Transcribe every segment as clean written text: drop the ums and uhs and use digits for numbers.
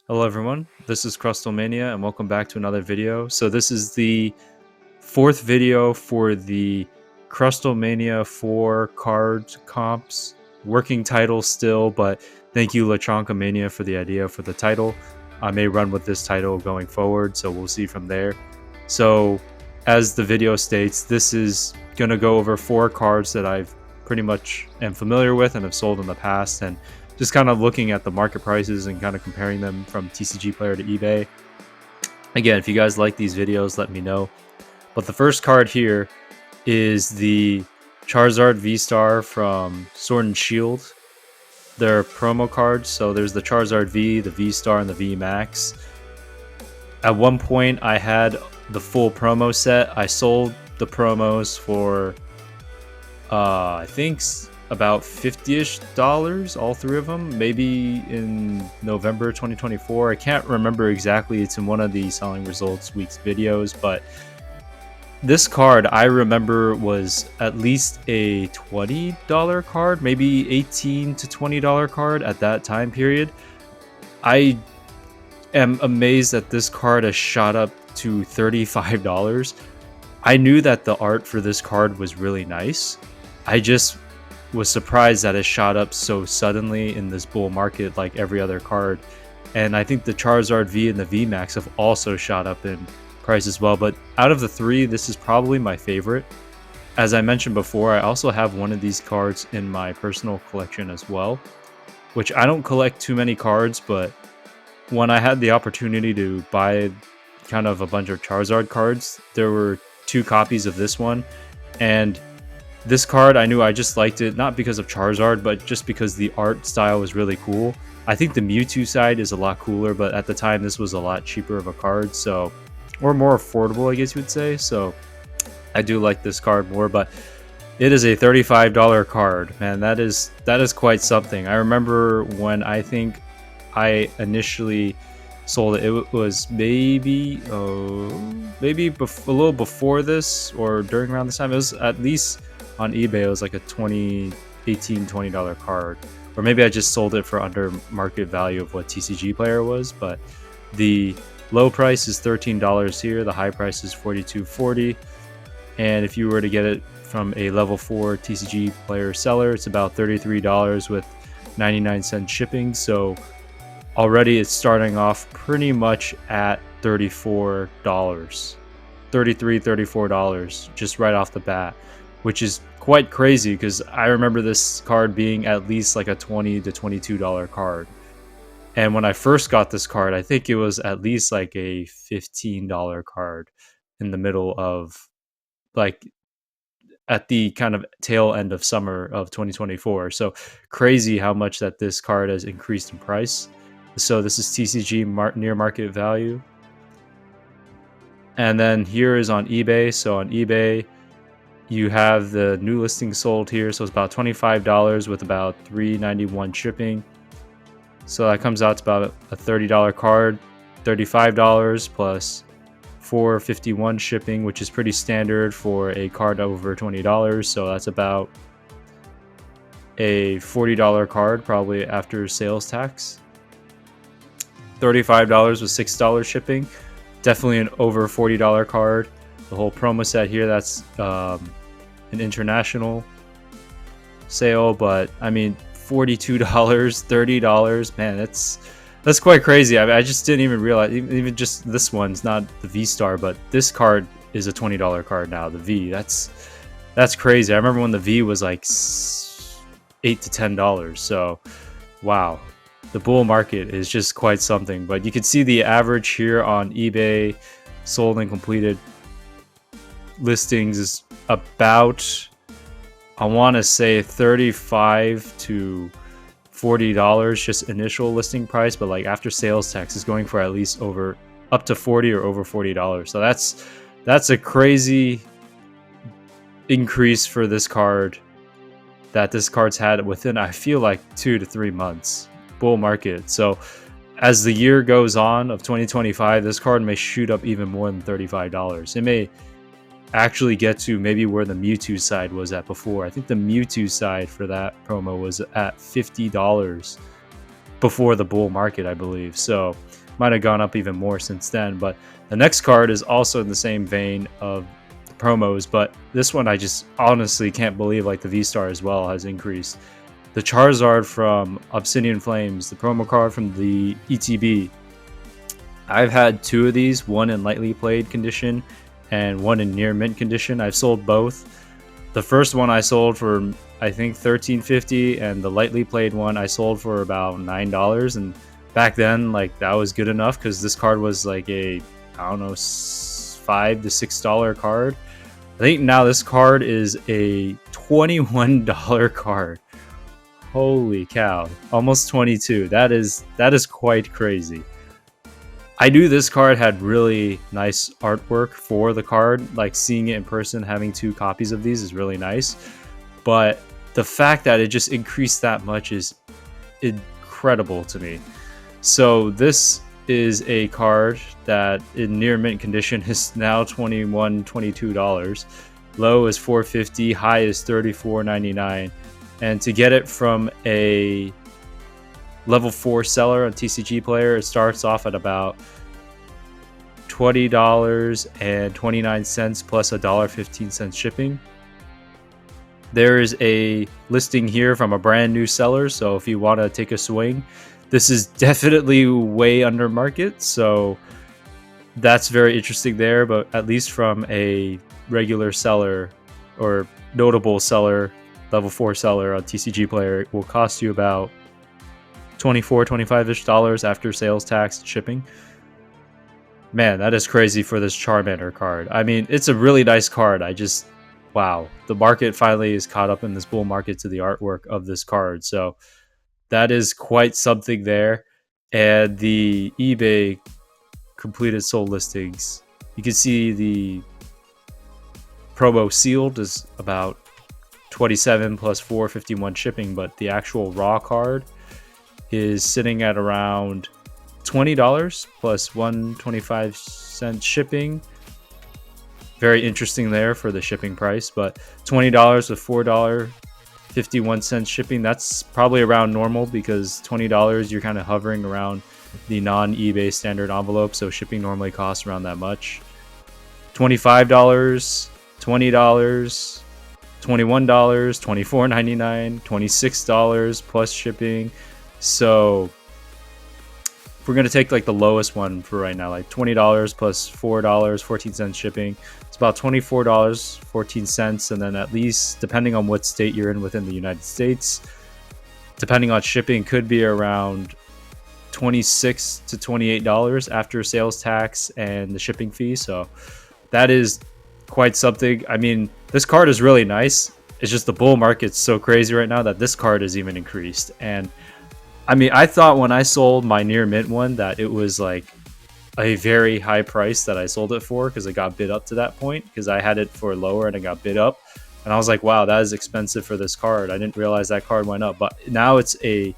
Hello everyone, this is Crustlemania and welcome back to another video. So this is the fourth video for the Crustlemania 4 card comps. Working title still, but thank you Lachonka Mania for the idea for the title. I may run with this title going forward, so we'll see from there. So as the video states, this is going to go over 4 cards that I've pretty much am familiar with and have sold in the past, and just kind of looking at the market prices and kind of comparing them from TCG Player to eBay. Again, if you guys like these videos, let me know. But the first card here is the Charizard VStar from Sword and Shield. They're promo cards, so there's the Charizard V, the VStar, and the V Max. At one point, I had the full promo set. I sold the promos for, I think, about $50-ish, all 3 of them, maybe in November 2024. I can't remember exactly. It's in one of the selling results week's videos, but this card I remember was at least a $20 card, maybe $18 to $20 card at that time period. I am amazed that this card has shot up to $35. I knew that the art for this card was really nice. I just was surprised that it shot up so suddenly in this bull market like every other card. And I think the Charizard V and the V Max have also shot up in price as well. But out of the 3, this is probably my favorite. As I mentioned before, I also have one of these cards in my personal collection as well, which I don't collect too many cards, but when I had the opportunity to buy kind of a bunch of Charizard cards, there were 2 copies of this one, and this card, I knew I just liked it, not because of Charizard, but just because the art style was really cool. I think the Mewtwo side is a lot cooler, but at the time this was a lot cheaper of a card, so, or more affordable, I guess you would say. So I do like this card more, but it is a $35 card. Man, that is quite something. I remember when I think I initially sold it, it was maybe a little before this or during around this time. It was at least on eBay, it was like a $20 card, or maybe I just sold it for under market value of what TCG Player was. But the low price is $13 here, the high price is $42.40, and if you were to get it from a level 4 TCG Player seller, it's about $33 with 99-cent shipping. So already it's starting off pretty much at $34, $34 just right off the bat, which is quite crazy because I remember this card being at least like a $20 to $22 card. And when I first got this card, I think it was at least like a $15 card in the middle of, like, at the kind of tail end of summer of 2024. So crazy how much that this card has increased in price. So this is TCG near market value. And then here is on eBay. So on eBay, you have the new listing sold here, so it's about $25 with about $3.91 shipping. So that comes out to about a $30 card, $35 plus $4.51 shipping, which is pretty standard for a card over $20. So that's about a $40 card, probably after sales tax. $35 with $6 shipping. Definitely an over $40 card. The whole promo set here, that's an international sale, but I mean $42, $30, man, that's quite crazy. I just didn't even realize, even just this one's not the V-Star, but this card is a $20 card now, the V. That's crazy. I remember when the V was like $8 to $10. So wow, the bull market is just quite something. But you can see the average here on eBay sold and completed listings is about, I want to say, $35 to $40 just initial listing price, but like after sales tax is going for at least up to $40 or over $40. So that's a crazy increase for this card that this card's had within, I feel like, 2 to 3 months bull market. So as the year goes on of 2025, this card may shoot up even more than $35. It may actually get to maybe where the Mewtwo side was at before. I think the Mewtwo side for that promo was at $50. before the bull market, I believe. So might have gone up even more since then. But the next card is also in the same vein of the promos, but this one I just honestly can't believe, like the VStar as well has increased. The Charizard from Obsidian Flames, the promo card from the ETB. I've had 2 of these, one in lightly played condition and one in near mint condition. I've sold both. The first one I sold for I think $13.50, and the lightly played one I sold for about $9. And back then, like, that was good enough because this card was like a, I don't know, $5 to $6 card. I think now this card is a $21 card. Holy cow, almost 22. That is quite crazy. I knew this card had really nice artwork for the card. Like, seeing it in person, having 2 copies of these is really nice. But the fact that it just increased that much is incredible to me. So this is a card that in near mint condition is now $21, $22. Low is $4.50, high is $34.99. And to get it from a level 4 seller on TCG Player, it starts off at about $20.29 plus $1.15 shipping. There is a listing here from a brand new seller, so if you want to take a swing, this is definitely way under market, so that's very interesting there. But at least from a regular seller or notable seller, level 4 seller on TCG Player, it will cost you about $24, $25-ish after sales tax and shipping. Man, that is crazy for this Charmander card. I mean, it's a really nice card. Wow, the market finally is caught up in this bull market to the artwork of this card. So that is quite something there. And the eBay completed sold listings, you can see the promo sealed is about 27 plus 451 shipping, but the actual raw card is sitting at around $20 plus 125 cent shipping. Very interesting there for the shipping price, but $20 with $4.51 shipping, that's probably around normal, because $20 you're kind of hovering around the non-eBay standard envelope, so shipping normally costs around that much. $25, $20, $21, $24.99, $26 plus shipping. So if we're going to take like the lowest one for right now, like $20 plus $4.14 shipping, it's about $24.14. And then at least, depending on what state you're in within the United States, depending on shipping, could be around $26 to $28 after sales tax and the shipping fee. So that is quite something. I mean, this card is really nice. It's just the bull market's so crazy right now that this card is even increased. And I mean, I thought when I sold my near mint one that it was like a very high price that I sold it for, because it got bid up to that point, because I had it for lower and it got bid up. And I was like, wow, that is expensive for this card. I didn't realize that card went up. But now it's a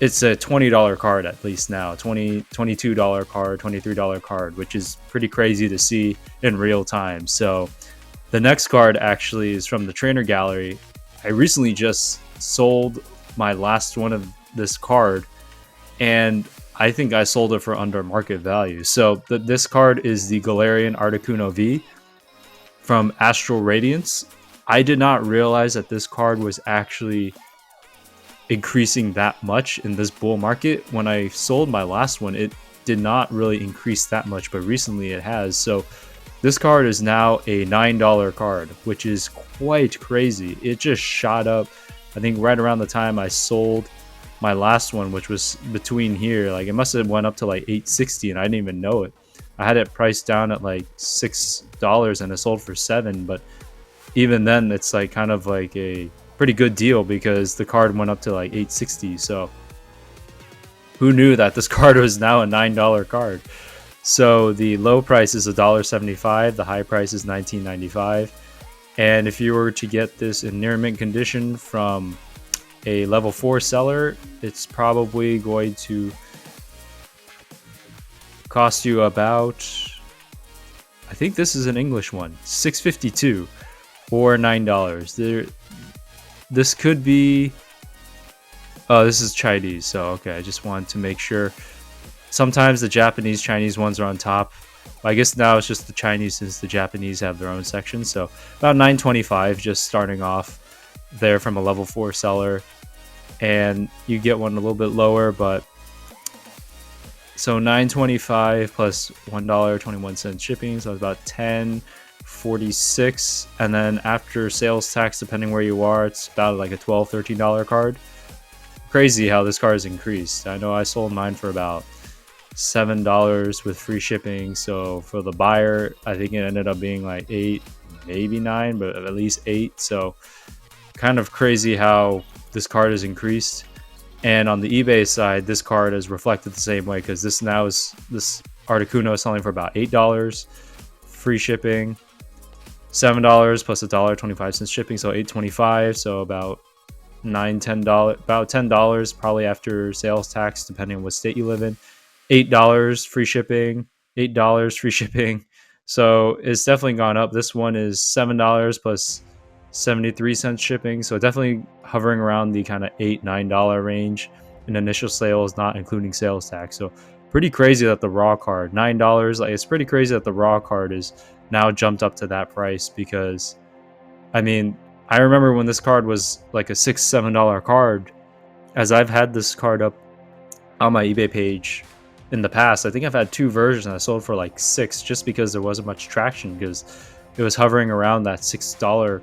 $20 card at least now, $22 card, $23 card, which is pretty crazy to see in real time. So the next card actually is from the Trainer Gallery. I recently just sold my last one of this card, and I think I sold it for under market value. So this card is the Galarian Articuno V from Astral Radiance. I did not realize that this card was actually increasing that much in this bull market. When I sold my last one, it did not really increase that much, but recently it has. So this card is now a $9 card, which is quite crazy. It just shot up, I think, right around the time I sold my last one, which was between here. Like, it must have went up to like $8.60 and I didn't even know it. I had it priced down at like $6 and it sold for $7, but even then it's like kind of like a pretty good deal because the card went up to like $8.60. So who knew that this card was now a $9 card? So the low price is $1.75, the high price is $19.95. And if you were to get this in near mint condition from a level 4 seller, it's probably going to cost you about, I think this is an English one, $6.52 or $9. This could be Oh, this is Chinese, so okay, I just wanted to make sure. Sometimes the Japanese, Chinese ones are on top. I guess now it's just the Chinese since the Japanese have their own section. So about 925 just starting off there from a level 4 seller. And you get one a little bit lower, but so 925 plus $1.21 shipping, so it's about 10.46, and then after sales tax, depending where you are, it's about like a $12-13 card. Crazy how this card has increased. I know I sold mine for about $7 with free shipping, so for the buyer I think it ended up being like 8, maybe 9, but at least 8. So kind of crazy how this card has increased. And on the eBay side, this card is reflected the same way, because this Articuno is selling for about $8 free shipping, $7 plus $1.25 shipping, so $8.25, so about $10 about $10 probably after sales tax depending on what state you live in. $8 free shipping, $8 free shipping. So it's definitely gone up. This one is $7 plus 73 cents shipping, so definitely hovering around the kind of $8-9 range in initial sales, not including sales tax. So pretty crazy that the raw card $9, like, it's pretty crazy that the raw card is now jumped up to that price, because I mean, I remember when this card was like a $6-7 card, as I've had this card up on my eBay page in the past. I think I've had 2 versions I sold for like $6, just because there wasn't much traction, because it was hovering around that $6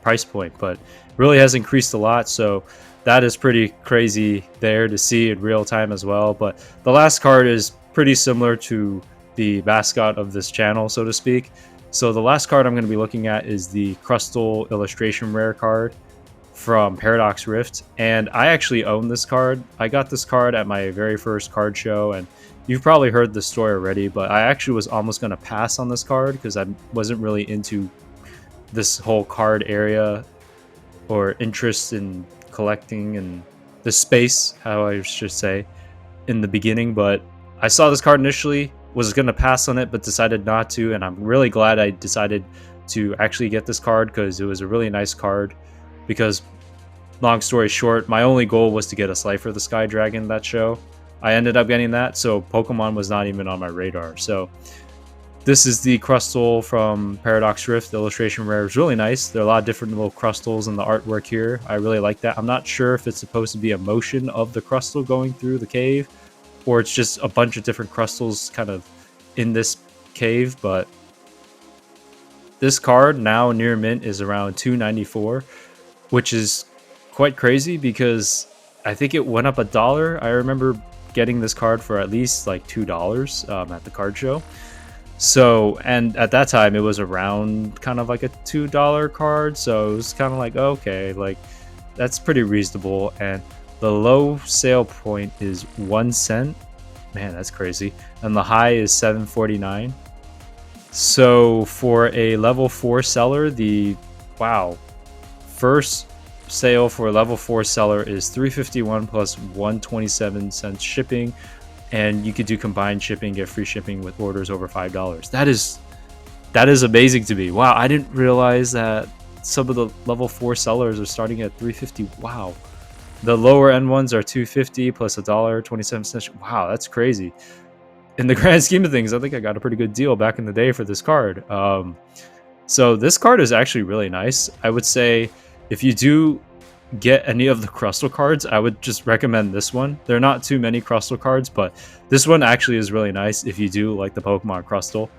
price point, but really has increased a lot. So that is pretty crazy there to see in real time as well. But the last card is pretty similar to the mascot of this channel, so to speak. So the last card I'm going to be looking at is the Crustle illustration rare card from Paradox Rift, and I actually own this card. I got this card at my very first card show, and you've probably heard the story already, but I actually was almost going to pass on this card because I wasn't really into this whole card area or interest in collecting and the space, how I should say, in the beginning. But I saw this card initially, was going to pass on it, but decided not to, and I'm really glad I decided to actually get this card, because it was a really nice card. Because long story short, my only goal was to get a Slifer the Sky Dragon that show. I ended up getting that, so Pokemon was not even on my radar. So this is the Crustle from Paradox Rift. The illustration rare is really nice. There are a lot of different little Crustles in the artwork here. I really like that. I'm not sure if it's supposed to be a motion of the Crustle going through the cave, or it's just a bunch of different Crustles kind of in this cave, but this card now near mint is around $2.94, which is quite crazy because I think it went up $1. I remember getting this card for at least like $2 at the card show. So, and at that time it was around kind of like a $2 card, so it was kind of like, okay, like that's pretty reasonable. And the low sale point is 1 cent. Man, that's crazy. And the high is $7.49. So for a level 4 seller, the first sale for a level 4 seller is $3.51 plus 127 cents shipping, and you could do combined shipping, get free shipping with orders over $5. That is amazing to me. Wow, I didn't realize that some of the level 4 sellers are starting at $3.50. Wow. The lower end ones are $2.50 plus $1.27. Wow, that's crazy. In the grand scheme of things, I think I got a pretty good deal back in the day for this card. So this card is actually really nice. I would say if you do get any of the Crustle cards, I would just recommend this one. There are not too many Crustle cards, but this one actually is really nice if you do like the Pokemon Crustle.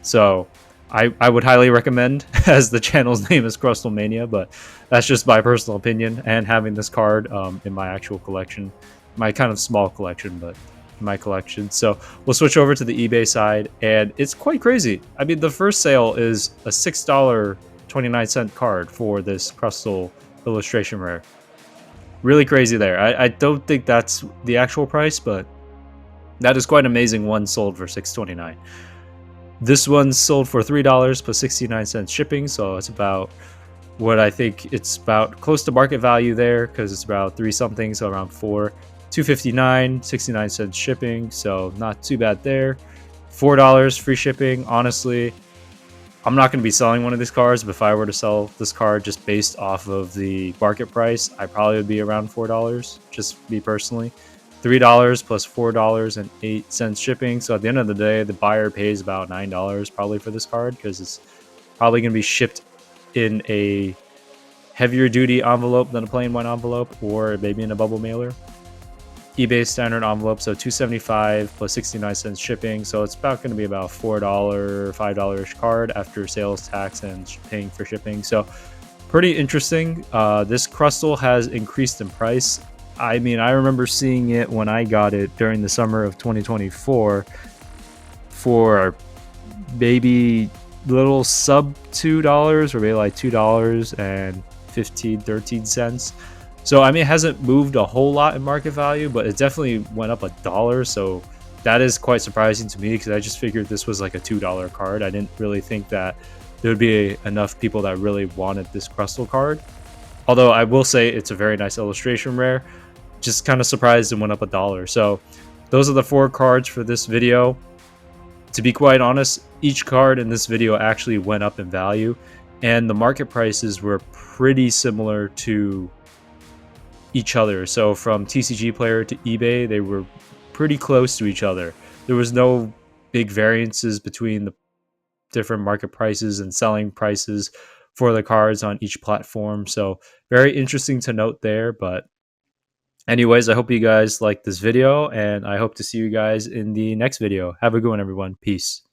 So I would highly recommend, as the channel's name is Crustlemania, but that's just my personal opinion, and having this card in my actual collection, my kind of small collection, but my collection. So we'll switch over to the eBay side, and it's quite crazy. I mean, the first sale is a $6.29 card for this Crustle illustration rare. Really crazy there. I don't think that's the actual price, but that is quite amazing. One sold for $6.29. This one sold for $3 plus 69 cents shipping, so it's about what I think it's about close to market value there, because it's about 3 something, so around 4. $2.59, 69 cents shipping, so not too bad there. $4 free shipping. Honestly, I'm not going to be selling one of these cards, but if I were to sell this card just based off of the market price, I probably would be around $4, just me personally. $3 plus $4.08 shipping. So at the end of the day, the buyer pays about $9 probably for this card because it's probably going to be shipped in a heavier duty envelope than a plain white envelope, or maybe in a bubble mailer. eBay standard envelope, so $275 plus 69 cents shipping. So it's about going to be about $4, $5 card after sales tax and paying for shipping. So pretty interesting. This Crustle has increased in price. I mean, I remember seeing it when I got it during the summer of 2024 for maybe little sub $2, or maybe like $2.15-13 So I mean, it hasn't moved a whole lot in market value, but it definitely went up $1. So that is quite surprising to me because I just figured this was like a $2 card. I didn't really think that there would be enough people that really wanted this Crustle card. Although I will say it's a very nice illustration rare. Just kind of surprised it went up $1. So those are the 4 cards for this video. To be quite honest, each card in this video actually went up in value, and the market prices were pretty similar to each other. So from TCG Player to eBay, they were pretty close to each other. There was no big variances between the different market prices and selling prices for the cards on each platform. So very interesting to note there. But anyways, I hope you guys like this video, and I hope to see you guys in the next video. Have a good one, everyone. Peace.